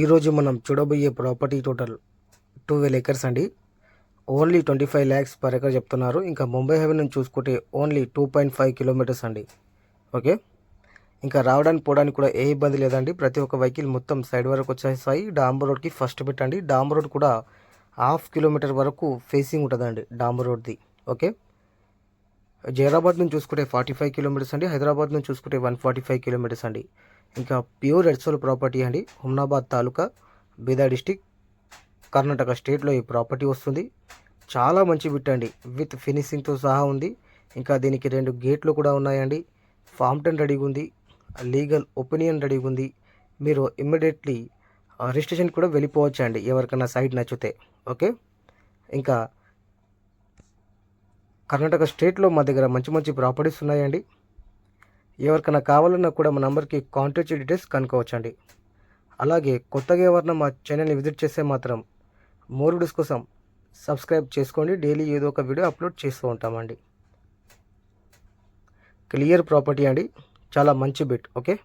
ఈరోజు మనం చూడబోయే ప్రాపర్టీ టోటల్ 12 ఎకర్స్ అండి. ఓన్లీ 25 lakhs పర్ ఎకర్ చెప్తున్నారు. ఇంకా ముంబై హైవే నుంచి చూసుకుంటే ఓన్లీ 2.5 కిలోమీటర్స్ అండి. ఓకే, ఇంకా రావడానికి పోవడానికి కూడా ఏ ఇబ్బంది లేదండి. ప్రతి ఒక్క వెహికల్ మొత్తం సైడ్ వరకు వచ్చేస్తాయి. డాంబర్ రోడ్కి ఫస్ట్ పెట్టండి. డాంబర్ రోడ్ కూడా 1/2 కిలోమీటర్ వరకు ఫేసింగ్ ఉంటుందండి డాంబర్ రోడ్ది. ఓకే, జైరాబాద్ నుంచి చూసుకుంటే 45 కిలోమీటర్స్ అండి. హైదరాబాద్ నుంచి చూసుకుంటే 145 కిలోమీటర్స్ అండి. ఇంకా ప్యూర్ ఎడ్సోల్ ప్రాపర్టీ అండి. హుమ్నాబాద్ తాలూకా, బీదా డిస్టిక్, కర్ణాటక స్టేట్లో ఈ ప్రాపర్టీ వస్తుంది. చాలా మంచి బిట్ అండి, విత్ ఫినిషింగ్తో సహా ఉంది. ఇంకా దీనికి 2 గేట్లు కూడా ఉన్నాయండి. ఫామ్ 10 రెడీగా ఉంది. లీగల్ ఒపీనియన్ రెడీగా ఉంది. మీరు ఇమ్మీడియట్లీ రిజిస్ట్రేషన్ కూడా వెళ్ళిపోవచ్చు అండి, ఎవరికైనా సైట్ నచ్చితే. ఓకే, ఇంకా కర్ణాటక స్టేట్లో మా దగ్గర మంచి మంచి ప్రాపర్టీస్ ఉన్నాయండి. ఎవరికైనా కావాలన్నా కూడా మా నెంబర్కి కాంటాక్ట్ డీటెయిల్స్ కనుక్కోవచ్చండి. అలాగే కొత్తగా ఎవరైనా మా ఛానల్ని విజిట్ చేస్తే మాత్రం మోర్ వీడియోస్ కోసం సబ్స్క్రైబ్ చేసుకోండి. డైలీ ఏదో ఒక వీడియో అప్లోడ్ చేస్తూ ఉంటామండి. క్లియర్ ప్రాపర్టీ అండి, చాలా మంచి బిట్. ఓకే.